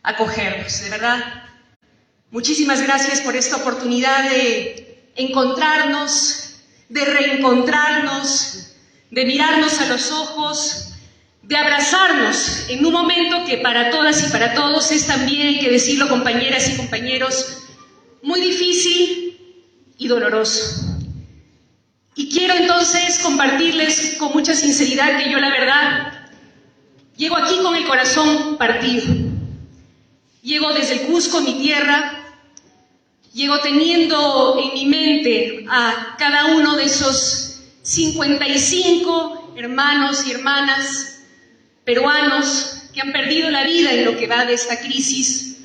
acogernos, de verdad. Muchísimas gracias por esta oportunidad de encontrarnos, de reencontrarnos, de mirarnos a los ojos, de abrazarnos en un momento que para todas y para todos es también, hay que decirlo, compañeras y compañeros, muy difícil y doloroso. Y quiero entonces compartirles con mucha sinceridad que yo, la verdad, llego aquí con el corazón partido. Llego desde el Cusco, mi tierra, llego teniendo en mi mente a cada uno de esos 55 hermanos y hermanas peruanos que han perdido la vida en lo que va de esta crisis.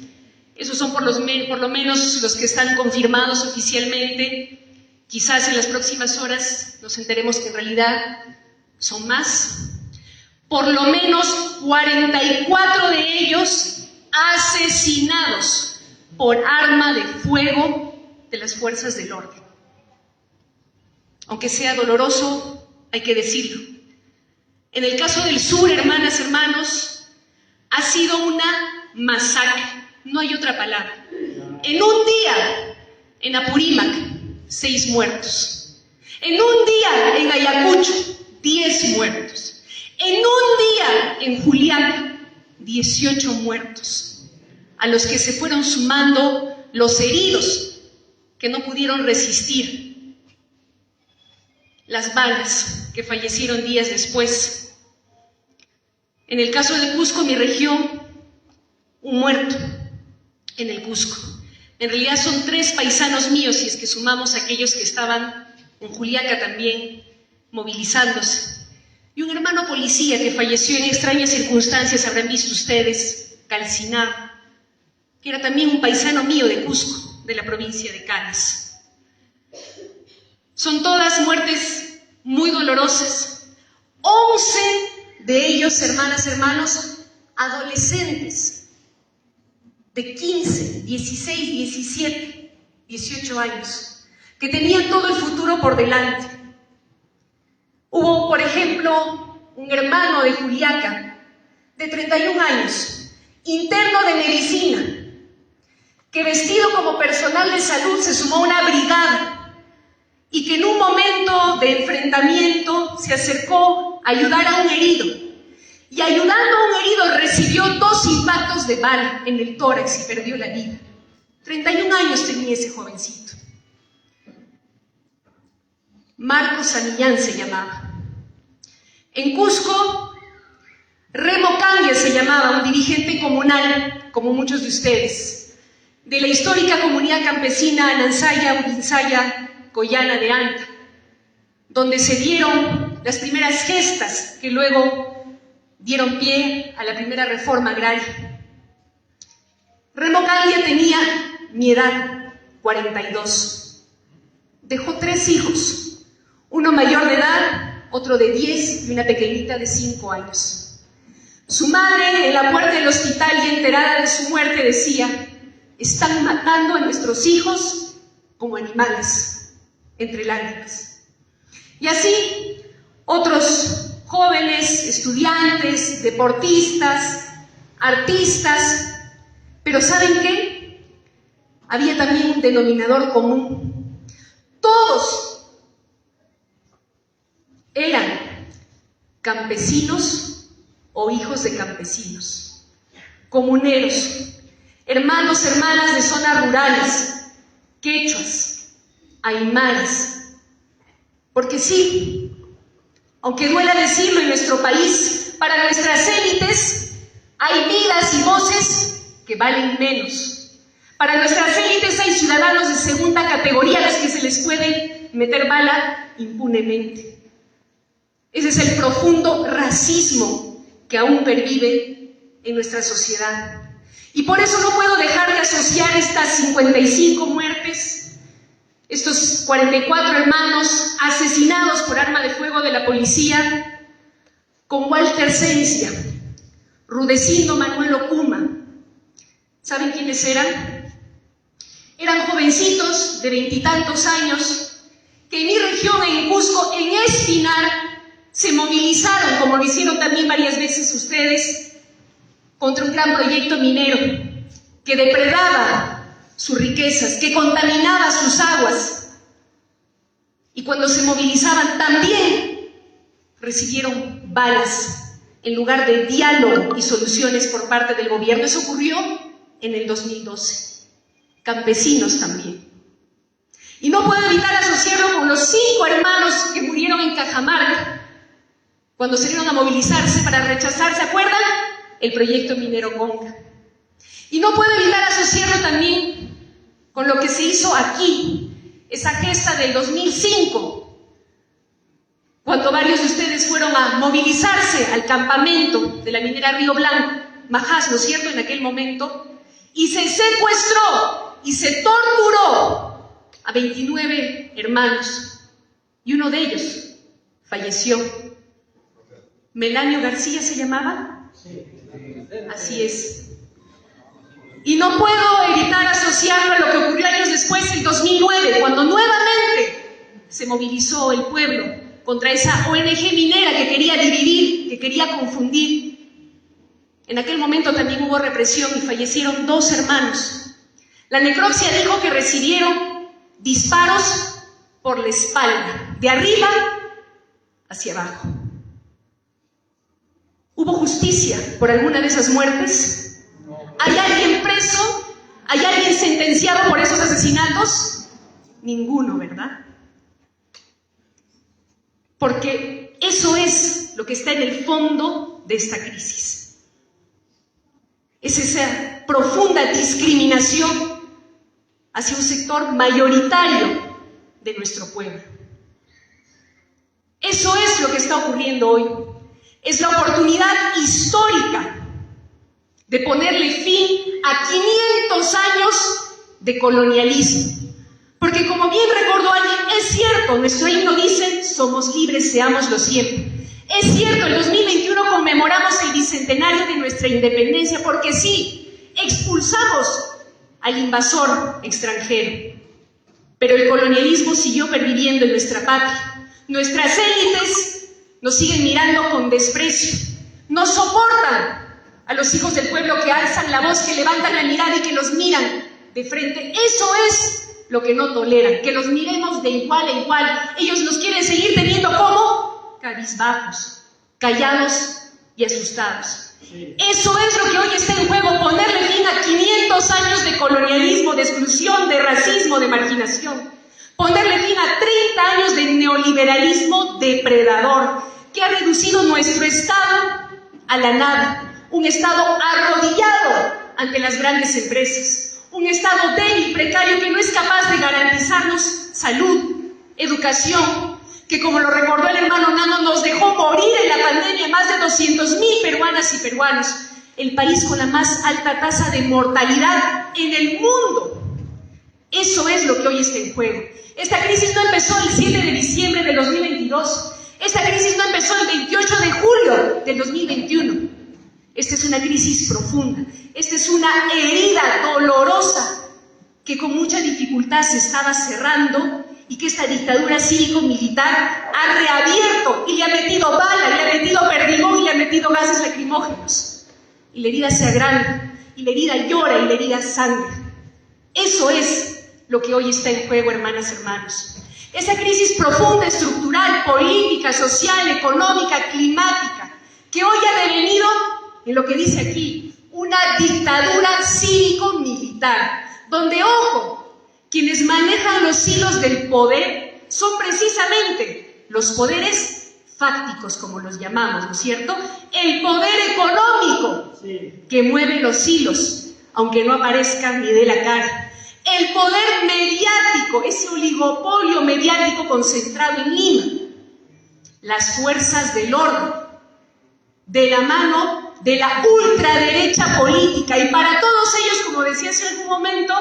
Esos son por lo menos los que están confirmados oficialmente. Quizás en las próximas horas nos enteremos que en realidad son más. Por lo menos 44 de ellos asesinados por arma de fuego de las fuerzas del orden. Aunque sea doloroso, hay que decirlo. En el caso del sur, hermanas, hermanos, ha sido una masacre, no hay otra palabra. En un día, en Apurímac, 6 muertos. En un día, en Ayacucho, 10 muertos. En un día, en Juliaca, 18 muertos, a los que se fueron sumando los heridos que no pudieron resistir las balas, que fallecieron días después. En el caso del Cusco, mi región, un muerto en el Cusco. En realidad son 3 paisanos míos, si es que sumamos a aquellos que estaban en Juliaca también movilizándose. Y un hermano policía que falleció en extrañas circunstancias, habrán visto ustedes, calcinado, que era también un paisano mío de Cusco, de la provincia de Canas. Son todas muertes muy dolorosas. 11 de ellos, hermanas, hermanos, adolescentes de 15, 16, 17, 18 años, que tenían todo el futuro por delante. Hubo, por ejemplo, un hermano de Juliaca, de 31 años, interno de medicina, que vestido como personal de salud se sumó a una brigada y que en un momento de enfrentamiento se acercó a ayudar a un herido. Y ayudando a un herido recibió 2 impactos de bala en el tórax y perdió la vida. 31 años tenía ese jovencito. Marcos Samillán se llamaba. En Cusco, Remo Candia se llamaba, un dirigente comunal, como muchos de ustedes, de la histórica comunidad campesina Anansaya, Urinsaya, Coyana de Anta, donde se dieron las primeras gestas que luego dieron pie a la primera reforma agraria. Remo Candia tenía mi edad, 42. Dejó 3 hijos, uno mayor de edad, otro de 10 y una pequeñita de 5 años. Su madre, en la puerta del hospital y enterada de su muerte, decía: están matando a nuestros hijos como animales, entre lágrimas. Y así, otros jóvenes, estudiantes, deportistas, artistas, pero ¿saben qué? Había también un denominador común. Todos eran campesinos o hijos de campesinos, comuneros, hermanos, hermanas de zonas rurales, quechuas, aymaras. Porque sí, aunque duela decirlo, en nuestro país, para nuestras élites, hay vidas y voces que valen menos. Para nuestras élites hay ciudadanos de segunda categoría a los que se les puede meter bala impunemente. Ese es el profundo racismo que aún pervive en nuestra sociedad. Y por eso no puedo dejar de asociar estas 55 muertes, estos 44 hermanos asesinados por arma de fuego de la policía, con Walter Cencia, Rudecindo Manuel Okuma. ¿Saben quiénes eran? Eran jovencitos de 20 y tantos años que en mi región, en Cusco, en Espinar, se movilizaron, como lo hicieron también varias veces ustedes, contra un gran proyecto minero que depredaba sus riquezas, que contaminaba sus aguas. Y cuando se movilizaban también recibieron balas en lugar de diálogo y soluciones por parte del gobierno. Eso ocurrió en el 2012. Campesinos también. Y no puedo evitar asociarlo con los 5 hermanos que murieron en Cajamarca cuando salieron a movilizarse para rechazar, ¿se acuerdan?, el proyecto minero Conca. Y no puedo evitar asociarlo también con lo que se hizo aquí, esa gesta del 2005, cuando varios de ustedes fueron a movilizarse al campamento de la minera Río Blanco, Majás, ¿no es cierto?, en aquel momento, y se secuestró y se torturó a 29 hermanos, y uno de ellos falleció. ¿Melanio García se llamaba? Así es. Y no puedo evitar asociarlo a lo que ocurrió años después, en 2009, cuando nuevamente se movilizó el pueblo contra esa ONG minera que quería dividir, que quería confundir. En aquel momento también hubo represión y fallecieron 2 hermanos. La necropsia dijo que recibieron disparos por la espalda, de arriba hacia abajo. ¿Hubo justicia por alguna de esas muertes? ¿Hay alguien preso? ¿Hay alguien sentenciado por esos asesinatos? Ninguno, ¿verdad? Porque eso es lo que está en el fondo de esta crisis. Es esa profunda discriminación hacia un sector mayoritario de nuestro pueblo. Eso es lo que está ocurriendo hoy. Es la oportunidad histórica de ponerle fin a 500 años de colonialismo. Porque como bien recordó alguien, es cierto, nuestro himno dice, somos libres, seámoslo siempre. Es cierto, el 2021 conmemoramos el bicentenario de nuestra independencia, porque sí, expulsamos al invasor extranjero. Pero el colonialismo siguió perviviendo en nuestra patria. Nuestras élites nos siguen mirando con desprecio, no soportan a los hijos del pueblo que alzan la voz, que levantan la mirada y que los miran de frente. Eso es lo que no toleran, que los miremos de igual a igual. Ellos nos quieren seguir teniendo como cabizbajos, callados y asustados. Eso es lo que hoy está en juego, ponerle fin a 500 años de colonialismo, de exclusión, de racismo, de marginación. Ponerle fin a 30 años de neoliberalismo depredador, que ha reducido nuestro Estado a la nada, un Estado arrodillado ante las grandes empresas, un Estado débil, precario, que no es capaz de garantizarnos salud, educación, que como lo recordó el hermano Nano, nos dejó morir en la pandemia más de 200,000 peruanas y peruanos, el país con la más alta tasa de mortalidad en el mundo. Eso es lo que hoy está en juego. Esta crisis no empezó el 7 de diciembre del 2022, esta crisis no empezó el 28 de julio del 2021. Esta es una crisis profunda, esta es una herida dolorosa que con mucha dificultad se estaba cerrando y que esta dictadura cívico-militar ha reabierto y le ha metido bala, le ha metido perdigón y le ha metido gases lacrimógenos. Y la herida se agranda, y la herida llora y la herida sangra. Eso es lo que hoy está en juego, hermanas y hermanos. Esa crisis profunda, estructural, política, social, económica, climática, que hoy ha devenido en lo que dice aquí, una dictadura cívico-militar, donde, ojo, quienes manejan los hilos del poder son precisamente los poderes fácticos, como los llamamos, ¿no es cierto? El poder económico, que mueve los hilos, aunque no aparezca ni dé la cara. El poder mediático, ese oligopolio mediático concentrado en Lima. Las fuerzas del orden, de la mano de la ultraderecha política. Y para todos ellos, como decía hace algún momento,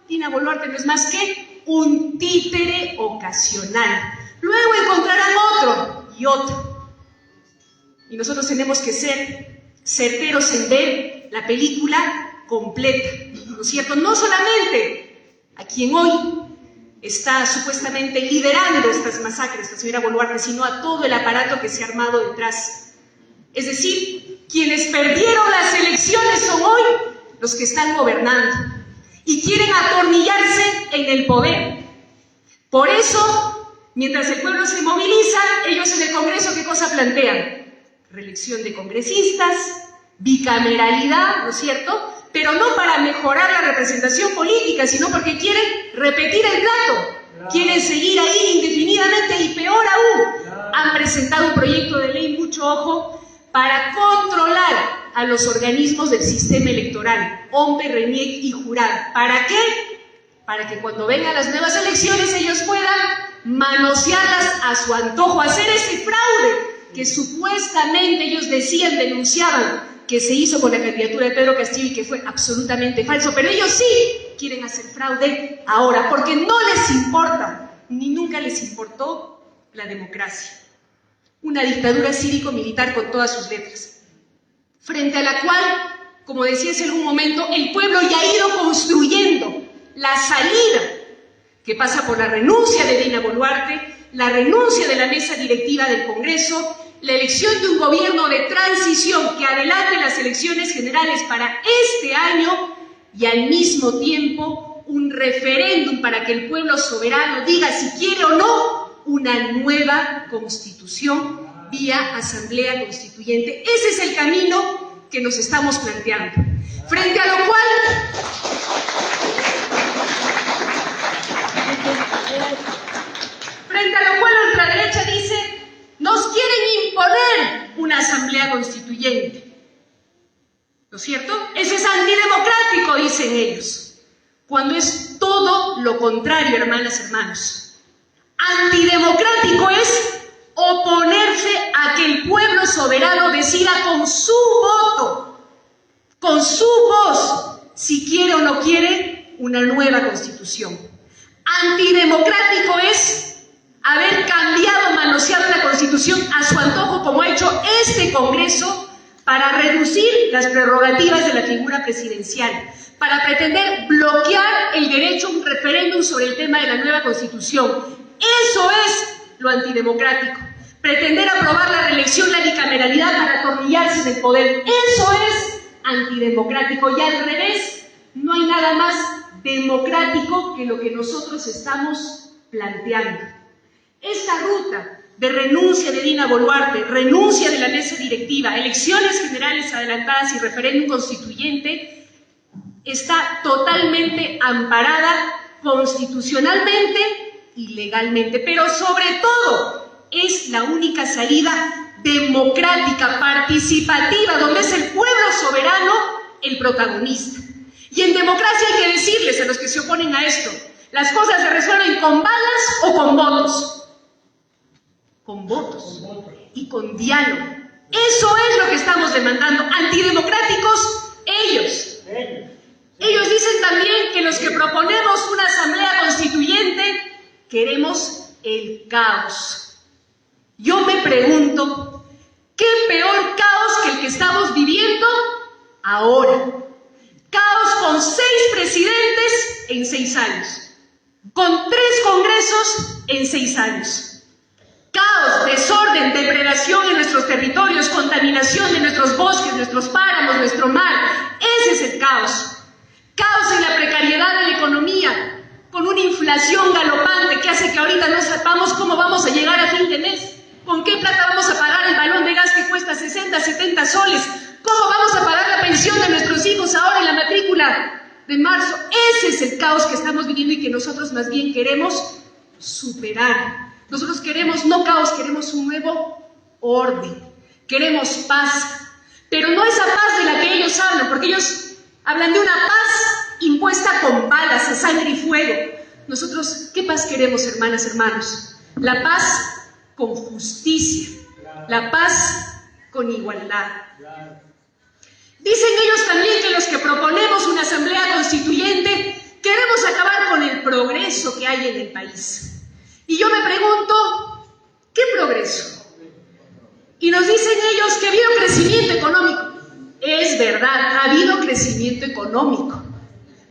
Dina Boluarte no es más que un títere ocasional. Luego encontrarán otro y otro. Y nosotros tenemos que ser certeros en ver la película completa, ¿no es cierto? No solamente a quien hoy está supuestamente liderando estas masacres, la señora Boluarte, sino a todo el aparato que se ha armado detrás. Es decir, Quienes perdieron las elecciones son hoy los que están gobernando y quieren atornillarse en el poder. Por eso, mientras el pueblo se moviliza, ellos en el Congreso, ¿qué cosa plantean? Reelección de congresistas, bicameralidad, ¿no es cierto? Pero no para mejorar la representación política, sino porque quieren repetir el plato, quieren seguir ahí indefinidamente y peor aún, han presentado un proyecto de ley, mucho ojo, para controlar a los organismos del sistema electoral, OMPE, RENIEC y Jurado. ¿Para qué? Para que cuando vengan las nuevas elecciones ellos puedan manosearlas a su antojo, hacer ese fraude que supuestamente ellos decían, denunciaban, que se hizo con la candidatura de Pedro Castillo y que fue absolutamente falso, pero ellos sí quieren hacer fraude ahora, porque no les importa, ni nunca les importó la democracia. Una dictadura cívico-militar con todas sus letras, frente a la cual, como decía hace algún momento, el pueblo ya ha ido construyendo la salida, que pasa por la renuncia de Dina Boluarte, la renuncia de la mesa directiva del Congreso, la elección de un gobierno de transición que adelante las elecciones generales para este año y al mismo tiempo un referéndum para que el pueblo soberano diga si quiere o no una nueva constitución vía asamblea constituyente. Ese es el camino que nos estamos planteando. Frente a lo cual la ultraderecha dice: nos quieren imponer una asamblea constituyente. ¿No es cierto? Ese es antidemocrático, dicen ellos. Cuando es todo lo contrario, hermanas, hermanos. Antidemocrático es oponerse a que el pueblo soberano decida con su voto, con su voz, si quiere o no quiere una nueva constitución. Antidemocrático es haber cambiado, manoseado la Constitución a su antojo, como ha hecho este Congreso, para reducir las prerrogativas de la figura presidencial, para pretender bloquear el derecho a un referéndum sobre el tema de la nueva Constitución. Eso es lo antidemocrático. Pretender aprobar la reelección, la bicameralidad para atornillarse en el poder. Eso es antidemocrático. Y al revés, no hay nada más democrático que lo que nosotros estamos planteando. Esta ruta de renuncia de Dina Boluarte, renuncia de la mesa directiva, elecciones generales adelantadas y referéndum constituyente, está totalmente amparada constitucionalmente y legalmente, pero sobre todo es la única salida democrática, participativa, donde es el pueblo soberano el protagonista. Y en democracia hay que decirles a los que se oponen a esto, las cosas se resuelven con balas o con votos. Con votos y con diálogo. Eso es lo que estamos demandando. Antidemocráticos, ellos. Ellos dicen también que los que proponemos una asamblea constituyente queremos el caos. Yo me pregunto, ¿qué peor caos que el que estamos viviendo ahora? Caos con 6 presidentes en 6 años, con 3 congresos en 6 años. Caos, desorden, depredación en nuestros territorios, contaminación de nuestros bosques, nuestros páramos, nuestro mar. Ese es el caos. Caos en la precariedad de la economía, con una inflación galopante que hace que ahorita no sepamos cómo vamos a llegar a fin de mes, con qué plata vamos a pagar el balón de gas que cuesta 60, 70 soles, cómo vamos a pagar la pensión de nuestros hijos ahora en la matrícula de marzo. Ese es el caos que estamos viviendo y que nosotros más bien queremos superar. Nosotros queremos no caos, queremos un nuevo orden, queremos paz, pero no esa paz de la que ellos hablan, porque ellos hablan de una paz impuesta con balas, a sangre y fuego. Nosotros, ¿qué paz queremos, hermanas, hermanos? La paz con justicia, la paz con igualdad. Dicen ellos también que los que proponemos una asamblea constituyente queremos acabar con el progreso que hay en el país. Y yo me pregunto, ¿qué progreso? Y nos dicen ellos que ha habido crecimiento económico. Es verdad, ha habido crecimiento económico,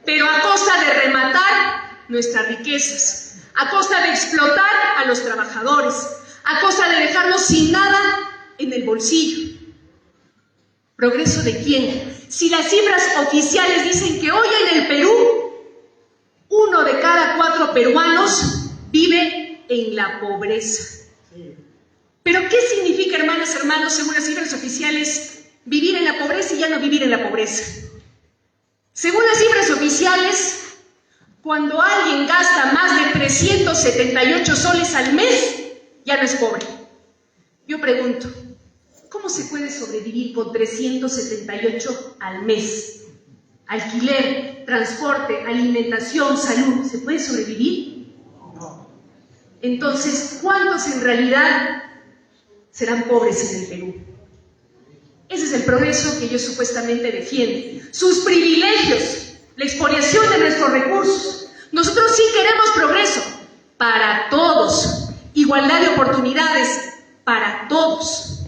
pero a costa de rematar nuestras riquezas, a costa de explotar a los trabajadores, a costa de dejarlos sin nada en el bolsillo. ¿Progreso de quién? Si las cifras oficiales dicen que hoy en el Perú, 1 de cada 4 peruanos vive en la pobreza. ¿Pero qué significa, hermanas, hermanos, según las cifras oficiales, vivir en la pobreza y ya no vivir en la pobreza? Según las cifras oficiales, cuando alguien gasta más de 378 soles al mes, ya no es pobre. Yo pregunto, ¿cómo se puede sobrevivir con 378 al mes? Alquiler, transporte, alimentación, salud, ¿se puede sobrevivir? Entonces, ¿cuántos en realidad serán pobres en el Perú? Ese es el progreso que ellos supuestamente defienden. Sus privilegios, la expoliación de nuestros recursos. Nosotros sí queremos progreso para todos, igualdad de oportunidades para todos.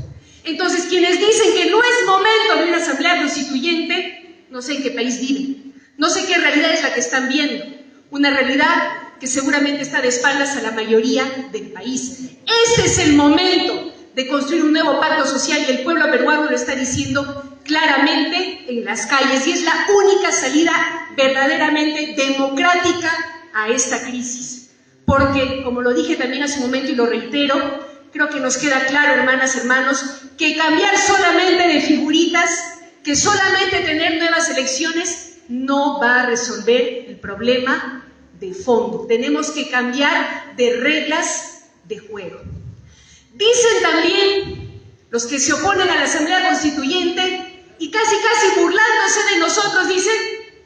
Entonces, quienes dicen que no es momento de una asamblea constituyente, no sé en qué país viven, no sé qué realidad es la que están viendo, una realidad que seguramente está de espaldas a la mayoría del país. Este es el momento de construir un nuevo pacto social y el pueblo peruano lo está diciendo claramente en las calles y es la única salida verdaderamente democrática a esta crisis. Porque, como lo dije también hace un momento y lo reitero, creo que nos queda claro, hermanas, hermanos, que cambiar solamente de figuritas, que solamente tener nuevas elecciones no va a resolver el problema de fondo. Tenemos que cambiar de reglas de juego. Dicen también los que se oponen a la Asamblea Constituyente y casi burlándose de nosotros, dicen,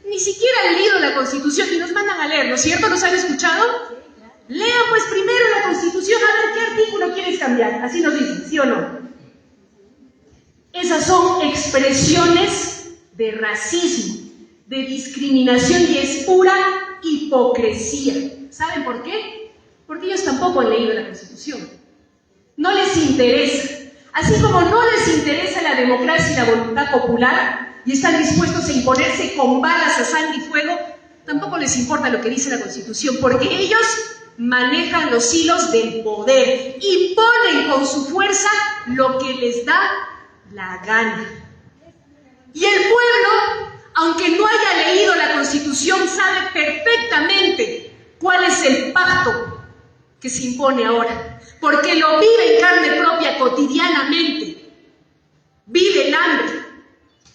ni siquiera han leído la Constitución y nos mandan a leer, ¿no es cierto? ¿Nos han escuchado? Lean pues primero la Constitución a ver qué artículo quieres cambiar, así nos dicen, ¿sí o no? Esas son expresiones de racismo, de discriminación y es pura hipocresía. ¿Saben por qué? Porque ellos tampoco han leído la Constitución. No les interesa. Así como no les interesa la democracia y la voluntad popular y están dispuestos a imponerse con balas a sangre y fuego, tampoco les importa lo que dice la Constitución, porque ellos manejan los hilos del poder y ponen con su fuerza lo que les da la gana. Y el pueblo, aunque no haya leído la Constitución, sabe perfectamente cuál es el pacto que se impone ahora, porque lo vive en carne propia cotidianamente. Vive el hambre,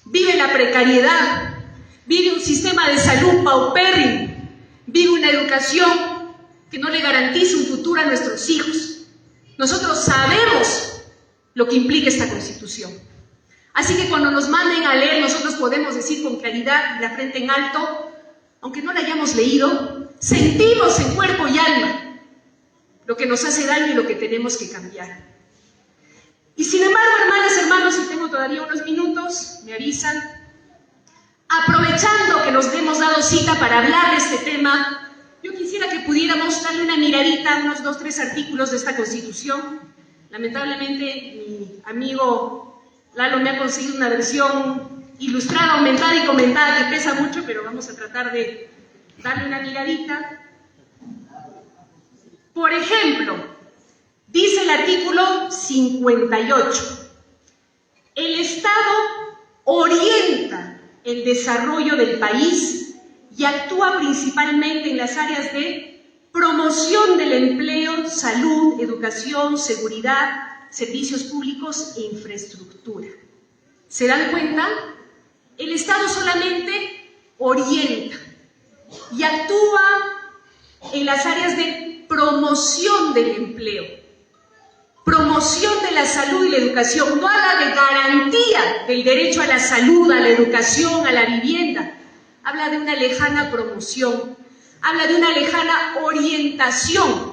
vive la precariedad, vive un sistema de salud paupérrimo, vive una educación que no le garantiza un futuro a nuestros hijos. Nosotros sabemos lo que implica esta Constitución. Así que cuando nos manden a leer, nosotros podemos decir con claridad y la frente en alto, aunque no la hayamos leído, sentimos en cuerpo y alma lo que nos hace daño y lo que tenemos que cambiar. Y sin embargo, hermanas, hermanos, si tengo todavía unos minutos, me avisan, aprovechando que nos hemos dado cita para hablar de este tema, yo quisiera que pudiéramos darle una miradita a unos 2 o 3 artículos de esta Constitución. Lamentablemente, mi amigo Lalo me ha conseguido una versión ilustrada, aumentada y comentada que pesa mucho, pero vamos a tratar de darle una miradita. Por ejemplo, dice el artículo 58, el Estado orienta el desarrollo del país y actúa principalmente en las áreas de promoción del empleo, salud, educación, seguridad, servicios públicos e infraestructura. ¿Se dan cuenta? El Estado solamente orienta y actúa en las áreas de promoción del empleo, promoción de la salud y la educación, no habla de garantía del derecho a la salud, a la educación, a la vivienda, habla de una lejana promoción, habla de una lejana orientación.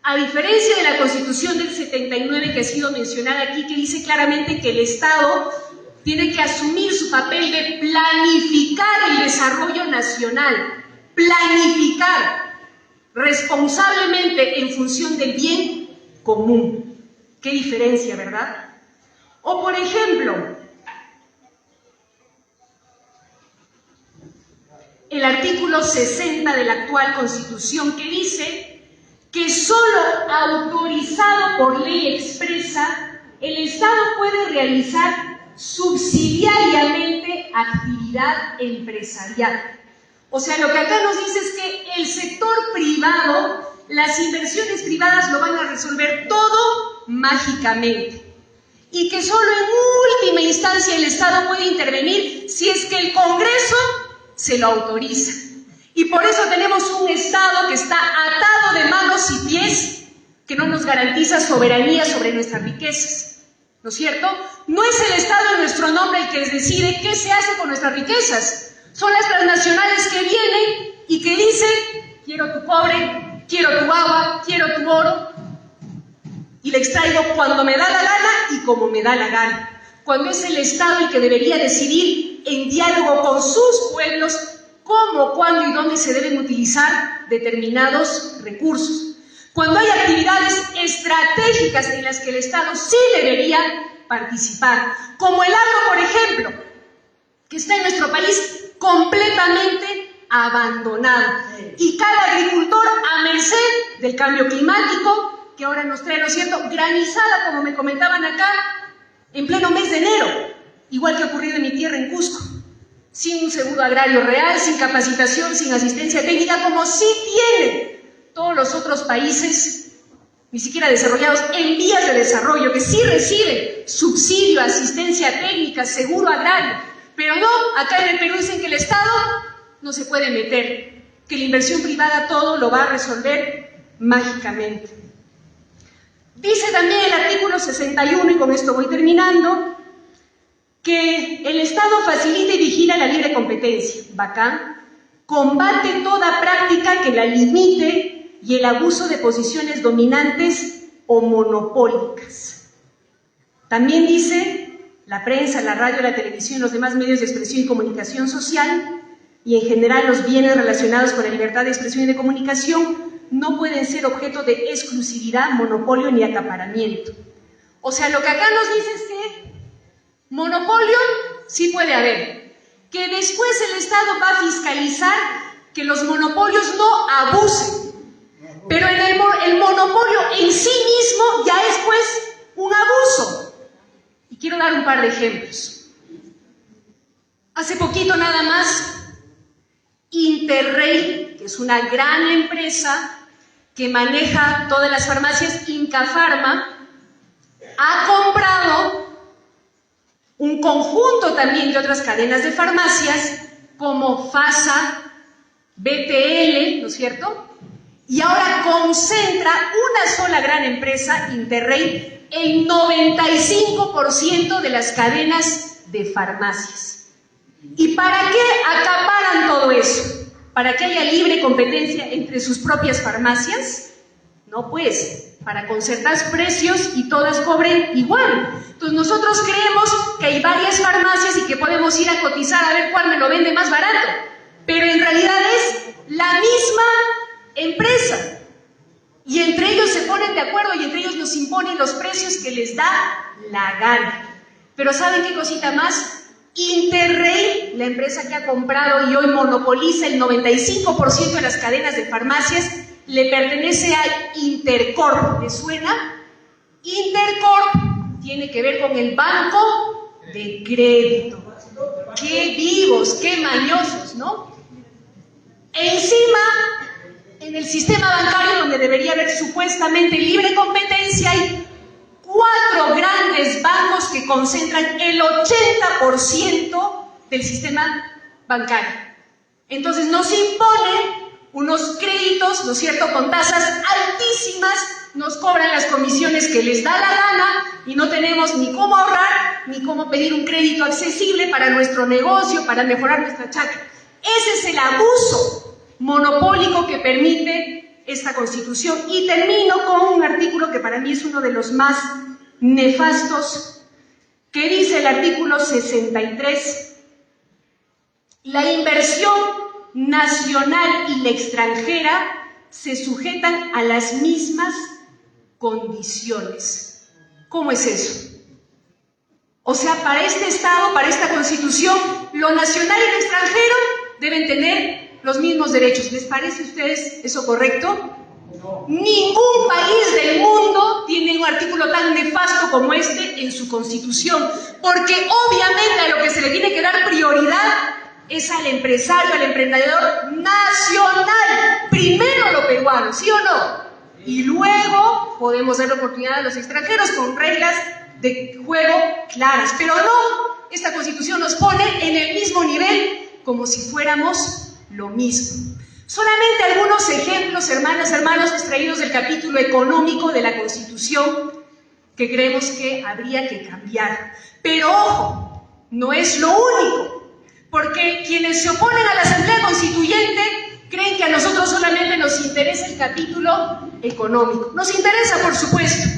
A diferencia de la Constitución del 79 que ha sido mencionada aquí, que dice claramente que el Estado tiene que asumir su papel de planificar el desarrollo nacional, planificar responsablemente en función del bien común. Qué diferencia, ¿verdad? O por ejemplo, el artículo 60 de la actual Constitución que dice que solo autorizado por ley expresa, el Estado puede realizar subsidiariamente actividad empresarial. O sea, lo que acá nos dice es que el sector privado, las inversiones privadas lo van a resolver todo mágicamente. Y que solo en última instancia el Estado puede intervenir si es que el Congreso se lo autoriza. Y por eso tenemos un Estado que está atado de manos y pies, que no nos garantiza soberanía sobre nuestras riquezas, ¿no es cierto? No es el Estado en nuestro nombre el que decide qué se hace con nuestras riquezas. Son las transnacionales que vienen y que dicen, quiero tu cobre, quiero tu agua, quiero tu oro, y le extraigo cuando me da la gana y como me da la gana. Cuando es el Estado el que debería decidir en diálogo con sus pueblos cómo, cuándo y dónde se deben utilizar determinados recursos. Cuando hay actividades estratégicas en las que el Estado sí debería participar, como el agro, por ejemplo, que está en nuestro país completamente abandonado. Y cada agricultor a merced del cambio climático, que ahora nos trae, ¿no es cierto?, granizada, como me comentaban acá, en pleno mes de enero, igual que ha ocurrido en mi tierra, en Cusco, sin un seguro agrario real, sin capacitación, sin asistencia técnica, como sí tienen todos los otros países, ni siquiera desarrollados, en vías de desarrollo, que sí reciben subsidio, asistencia técnica, seguro agrario, pero no, acá en el Perú dicen que el Estado no se puede meter, que la inversión privada todo lo va a resolver mágicamente. Dice también el artículo 61, y con esto voy terminando, que el Estado facilita y vigila la libre competencia. Bacán. Combate toda práctica que la limite y el abuso de posiciones dominantes o monopólicas. También dice la prensa, la radio, la televisión y los demás medios de expresión y comunicación social, y en general los bienes relacionados con la libertad de expresión y de comunicación, no pueden ser objeto de exclusividad, monopolio ni acaparamiento. O sea, lo que acá nos dice es que monopolio sí puede haber, que después el Estado va a fiscalizar que los monopolios no abusen, pero el monopolio en sí mismo ya es pues un abuso. Y quiero dar un par de ejemplos. Hace poquito nada más, Interrey, que es una gran empresa que maneja todas las farmacias, Inca Pharma, ha comprado un conjunto también de otras cadenas de farmacias como FASA, BTL, ¿no es cierto? Y ahora concentra una sola gran empresa, Interrey, en 95% de las cadenas de farmacias. ¿Y para qué acaparan todo eso? ¿Para que haya libre competencia entre sus propias farmacias? No, pues, para concertar precios y todas cobren igual. Entonces nosotros creemos que hay varias farmacias y que podemos ir a cotizar a ver cuál me lo vende más barato, pero en realidad es la misma empresa. Y entre ellos se ponen de acuerdo y entre ellos nos imponen los precios que les da la gana. Pero ¿saben qué cosita más? Interrey, la empresa que ha comprado y hoy monopoliza el 95% de las cadenas de farmacias, le pertenece a Intercorp. ¿Les suena? Intercorp tiene que ver con el banco de crédito. ¡Qué vivos, qué mañosos!, ¿no? Encima, en el sistema bancario, donde debería haber supuestamente libre competencia, hay 4 grandes bancos que concentran el 80% del sistema bancario. Entonces nos imponen unos créditos, ¿no es cierto?, con tasas altísimas, nos cobran las comisiones que les da la gana y no tenemos ni cómo ahorrar ni cómo pedir un crédito accesible para nuestro negocio, para mejorar nuestra chacra. Ese es el abuso monopólico que permite esta Constitución. Y termino con un artículo que para mí es uno de los más nefastos, que dice el artículo 63: la inversión nacional y la extranjera se sujetan a las mismas condiciones. ¿Cómo es eso? O sea, para este Estado, para esta Constitución, lo nacional y lo extranjero deben tener los mismos derechos. ¿Les parece a ustedes eso correcto? Ningún país del mundo tiene un artículo tan nefasto como este en su Constitución, porque obviamente a lo que se le tiene que dar prioridad es al empresario, al emprendedor nacional. Primero lo peruano, ¿sí o no? Y luego podemos dar la oportunidad a los extranjeros con reglas de juego claras. Pero no, esta Constitución nos pone en el mismo nivel como si fuéramos lo mismo. Solamente algunos ejemplos, hermanas, hermanos, extraídos del capítulo económico de la Constitución que creemos que habría que cambiar. Pero ojo, no es lo único, porque quienes se oponen a la Asamblea Constituyente creen que a nosotros solamente nos interesa el capítulo económico. Nos interesa, por supuesto,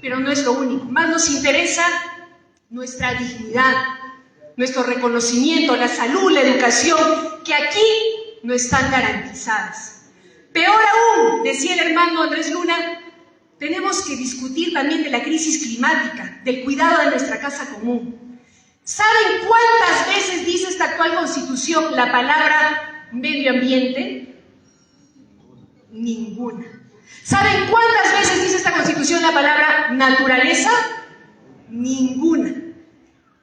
pero no es lo único. Más nos interesa nuestra dignidad, nuestro reconocimiento, la salud, la educación, que aquí no están garantizadas. Peor aún, decía el hermano Andrés Luna, tenemos que discutir también de la crisis climática, del cuidado de nuestra casa común. ¿Saben cuántas veces dice esta actual Constitución la palabra medio ambiente? Ninguna. ¿Saben cuántas veces dice esta Constitución la palabra naturaleza? Ninguna.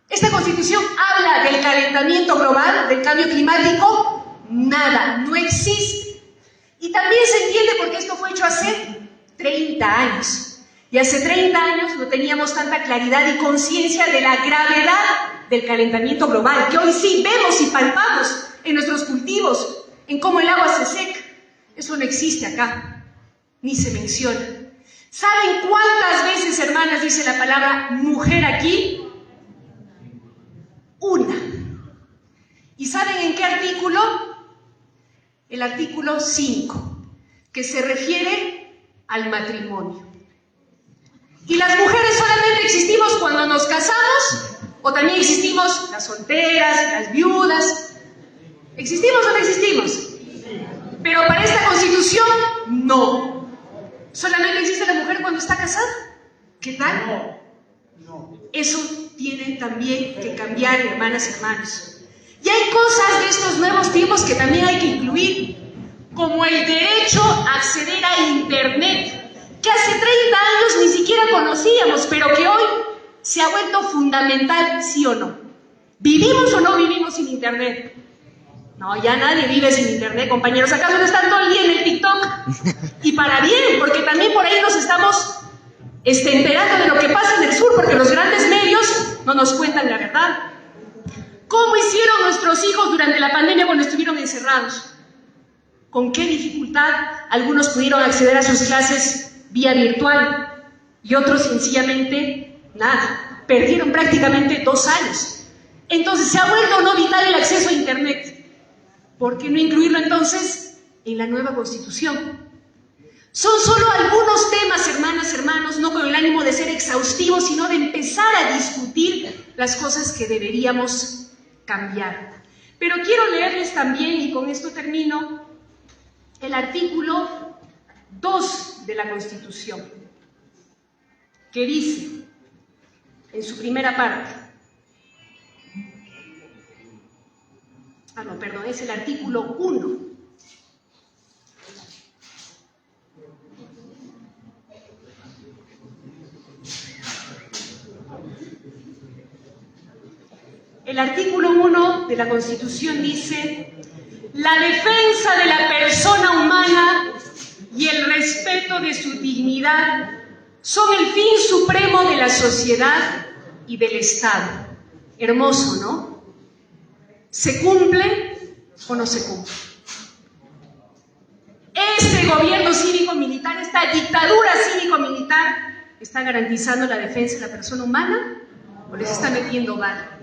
Esta Constitución habla del calentamiento global, del cambio climático. Nada, no existe. Y también se entiende porque esto fue hecho hace 30 años. Y hace 30 años no teníamos tanta claridad y conciencia de la gravedad del calentamiento global, que hoy sí vemos y palpamos en nuestros cultivos, en cómo el agua se seca. Eso no existe acá, ni se menciona. ¿Saben cuántas veces, hermanas, dice la palabra mujer aquí? Una. ¿Y saben en qué artículo? El artículo 5, que se refiere al matrimonio. ¿Y las mujeres solamente existimos cuando nos casamos? ¿O también existimos las solteras, las viudas? ¿Existimos o no existimos? Pero para esta Constitución, no. ¿Solamente existe la mujer cuando está casada? ¿Qué tal? Eso tiene también que cambiar, hermanas y hermanos. Y hay cosas de estos nuevos tiempos que también hay que incluir, como el derecho a acceder a Internet, que hace 30 años ni siquiera conocíamos, pero que hoy se ha vuelto fundamental, ¿sí o no? ¿Vivimos o no vivimos sin Internet? No, ya nadie vive sin Internet, compañeros. ¿Acaso no están todo el día en el TikTok? Y para bien, porque también por ahí nos estamos enterando de lo que pasa en el sur, porque los grandes medios no nos cuentan la verdad. ¿Cómo hicieron nuestros hijos durante la pandemia cuando estuvieron encerrados? ¿Con qué dificultad algunos pudieron acceder a sus clases vía virtual y otros sencillamente nada? Perdieron prácticamente 2 años. Entonces, ¿se ha vuelto no vital el acceso a Internet? ¿Por qué no incluirlo entonces en la nueva Constitución? Son solo algunos temas, hermanas, hermanos, no con el ánimo de ser exhaustivos, sino de empezar a discutir las cosas que deberíamos cambiar. Pero quiero leerles también, y con esto termino, el artículo 2 de la Constitución, que dice, en su primera parte, es el artículo 1. El artículo 1 de la Constitución dice: la defensa de la persona humana y el respeto de su dignidad son el fin supremo de la sociedad y del Estado. Hermoso, ¿no? ¿Se cumple o no se cumple? Este gobierno cívico-militar, esta dictadura cívico-militar, ¿está garantizando la defensa de la persona humana o les está metiendo bala?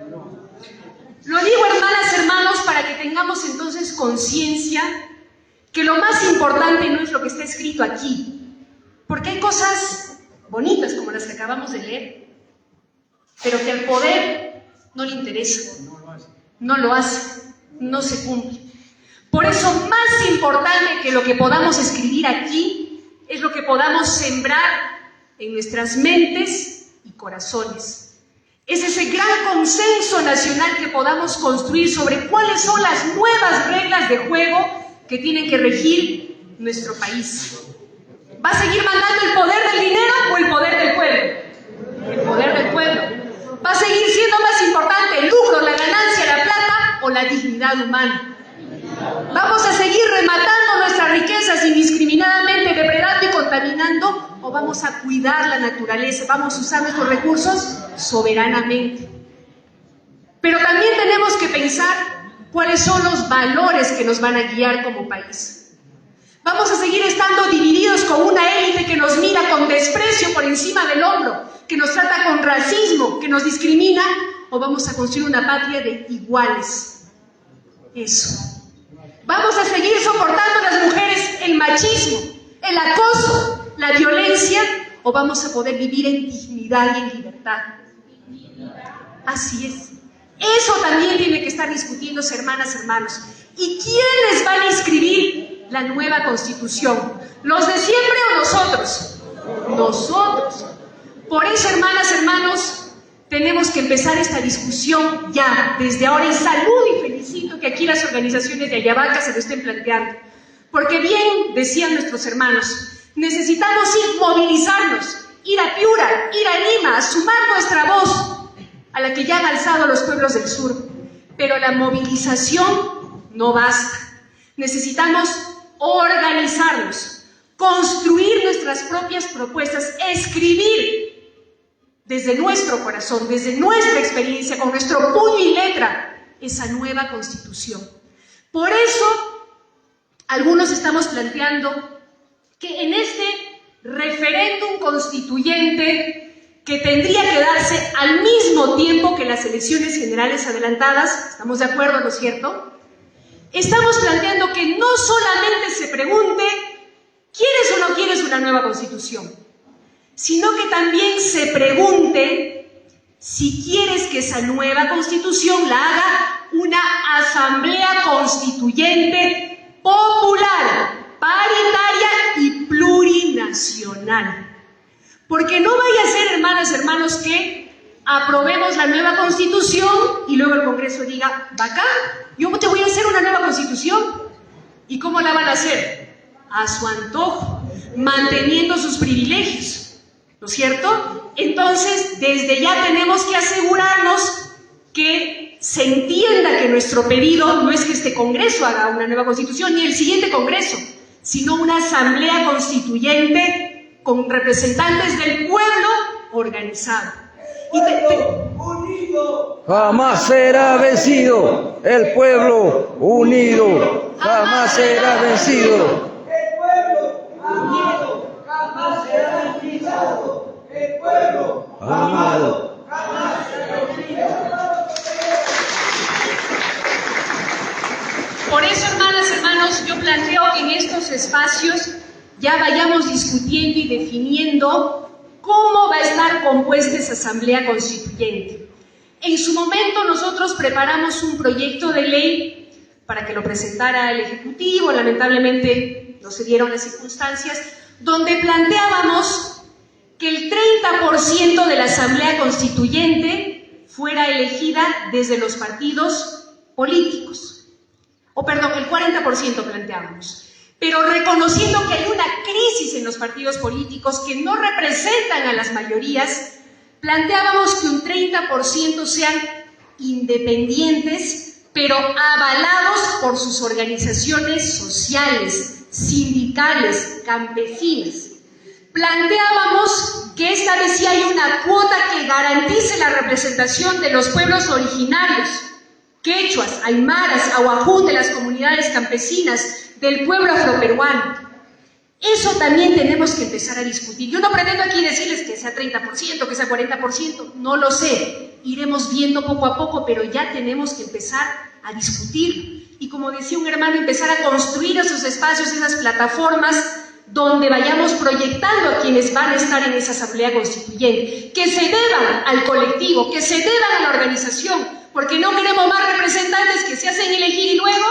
Lo digo, hermanas, hermanos, para que tengamos entonces conciencia que lo más importante no es lo que está escrito aquí, porque hay cosas bonitas como las que acabamos de leer, pero que al poder no le interesa, no lo hace, no se cumple. Por eso, más importante que lo que podamos escribir aquí es lo que podamos sembrar en nuestras mentes y corazones. Es ese gran consenso nacional que podamos construir sobre cuáles son las nuevas reglas de juego que tienen que regir nuestro país. ¿Va a seguir mandando el poder del dinero o el poder del pueblo? El poder del pueblo. ¿Va a seguir siendo más importante el lucro, la ganancia, la plata o la dignidad humana? ¿Vamos a seguir rematando nuestras riquezas indiscriminadamente, depredando y contaminando? ¿O vamos a cuidar la naturaleza? ¿Vamos a usar nuestros recursos soberanamente? Pero también tenemos que pensar cuáles son los valores que nos van a guiar como país. ¿Vamos a seguir estando divididos con una élite que nos mira con desprecio por encima del hombro, que nos trata con racismo, que nos discrimina? ¿O vamos a construir una patria de iguales? Eso. ¿Vamos a seguir soportando las mujeres el machismo, el acoso, la violencia? ¿O vamos a poder vivir en dignidad y en libertad? Así es. Eso también tiene que estar discutiéndose, hermanas, hermanos. ¿Y quiénes van a inscribir la nueva Constitución? ¿Los de siempre o nosotros? Nosotros. Por eso, hermanas, hermanos, tenemos que empezar esta discusión ya, desde ahora, y saludo y felicito que aquí las organizaciones de Ayabaca se lo estén planteando. Porque bien decían nuestros hermanos, necesitamos movilizarnos, ir a Piura, ir a Lima, a sumar nuestra voz a la que ya han alzado los pueblos del sur. Pero la movilización no basta. Necesitamos organizarnos, construir nuestras propias propuestas, escribir desde nuestro corazón, desde nuestra experiencia, con nuestro puño y letra, esa nueva Constitución. Por eso, algunos estamos planteando que en este referéndum constituyente, que tendría que darse al mismo tiempo que las elecciones generales adelantadas, ¿estamos de acuerdo, no es cierto? Estamos planteando que no solamente se pregunte ¿quieres o no quieres una nueva Constitución?, sino que también se pregunte si quieres que esa nueva Constitución la haga una asamblea constituyente popular, paritaria y plurinacional. Porque no vaya a ser, hermanas, hermanos, que aprobemos la nueva Constitución y luego el Congreso diga, bacán, yo te voy a hacer una nueva Constitución. ¿Y cómo la van a hacer? A su antojo, manteniendo sus privilegios, ¿no es cierto? Entonces, desde ya tenemos que asegurarnos que se entienda que nuestro pedido no es que este Congreso haga una nueva Constitución, ni el siguiente Congreso, sino una asamblea constituyente con representantes del pueblo organizado. Jamás será vencido el pueblo unido, jamás será vencido. El pueblo amado jamás será utilizado. El pueblo amado jamás será utilizado. Por eso, hermanas, hermanos, yo planteo que en estos espacios ya vayamos discutiendo y definiendo cómo va a estar compuesta esa Asamblea Constituyente. En su momento nosotros preparamos un proyecto de ley para que lo presentara el Ejecutivo, lamentablemente no se dieron las circunstancias, donde planteábamos que el 30% de la Asamblea Constituyente fuera elegida desde los partidos políticos. El 40% planteábamos. Pero reconociendo que hay una crisis en los partidos políticos que no representan a las mayorías, planteábamos que un 30% sean independientes, pero avalados por sus organizaciones sociales, sindicales, campesinas. Planteábamos que esta vez sí hay una cuota que garantice la representación de los pueblos originarios, quechuas, aymaras, ahuajún, de las comunidades campesinas, del pueblo afroperuano. Eso también tenemos que empezar a discutir. Yo no pretendo aquí decirles que sea 30%, que sea 40%, no lo sé. Iremos viendo poco a poco, pero ya tenemos que empezar a discutir. Y como decía un hermano, empezar a construir esos espacios, esas plataformas, donde vayamos proyectando a quienes van a estar en esa Asamblea Constituyente, que se deban al colectivo, que se deban a la organización, porque no queremos más representantes que se hacen elegir y luego,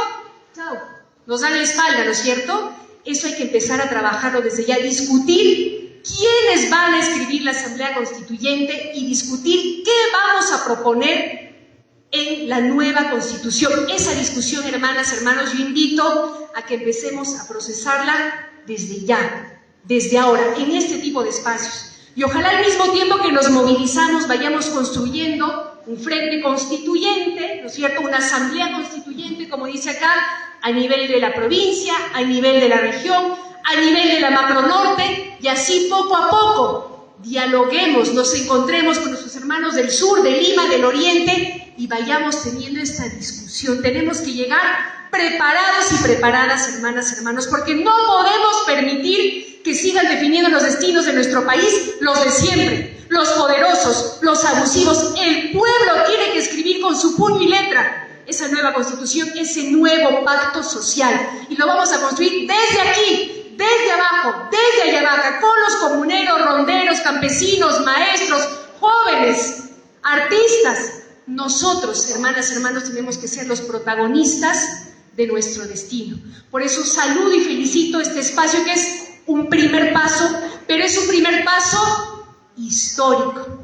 chao, nos dan la espalda, ¿no es cierto? Eso hay que empezar a trabajarlo desde ya, discutir quiénes van a escribir la Asamblea Constituyente y discutir qué vamos a proponer en la nueva Constitución. Esa discusión, hermanas, hermanos, yo invito a que empecemos a procesarla desde ya. desde ahora, en este tipo de espacios. Y ojalá al mismo tiempo que nos movilizamos vayamos construyendo un frente constituyente, ¿no es cierto?, una asamblea constituyente, como dice acá, a nivel de la provincia, a nivel de la región, a nivel de la macronorte, y así poco a poco dialoguemos, nos encontremos con nuestros hermanos del sur, de Lima, del oriente, y vayamos teniendo esta discusión. Tenemos que llegar preparados y preparadas, hermanas, hermanos, porque no podemos permitir que sigan definiendo los destinos de nuestro país los de siempre, los poderosos, los abusivos. El pueblo tiene que escribir con su puño y letra esa nueva constitución, ese nuevo pacto social, y lo vamos a construir desde aquí, desde abajo, desde Ayabaca, con los comuneros, ronderos, campesinos, maestros, jóvenes, artistas. Nosotros, hermanas, hermanos, tenemos que ser los protagonistas de nuestro destino. Por eso saludo y felicito este espacio, que es un primer paso, pero es un primer paso histórico.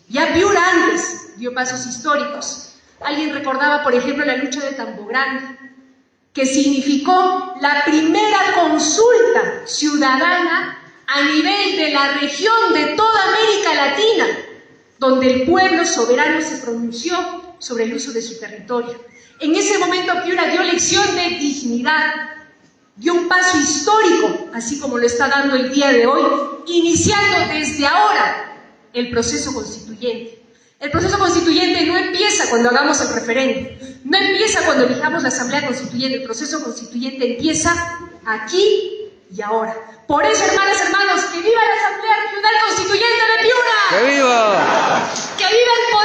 Ya Piura antes dio pasos históricos. Alguien recordaba, por ejemplo, la lucha de Tambo Grande, que significó la primera consulta ciudadana a nivel de la región de toda América Latina, donde el pueblo soberano se pronunció sobre el uso de su territorio. En ese momento Piura dio lección de dignidad, dio un paso histórico, así como lo está dando el día de hoy, iniciando desde ahora el proceso constituyente. El proceso constituyente no empieza cuando hagamos el referéndum, no empieza cuando elijamos la Asamblea Constituyente. El proceso constituyente empieza aquí y ahora. Por eso, hermanas, hermanos, que viva la Asamblea Regional Constituyente de Piura. ¡Que viva! ¡Que viva el poder!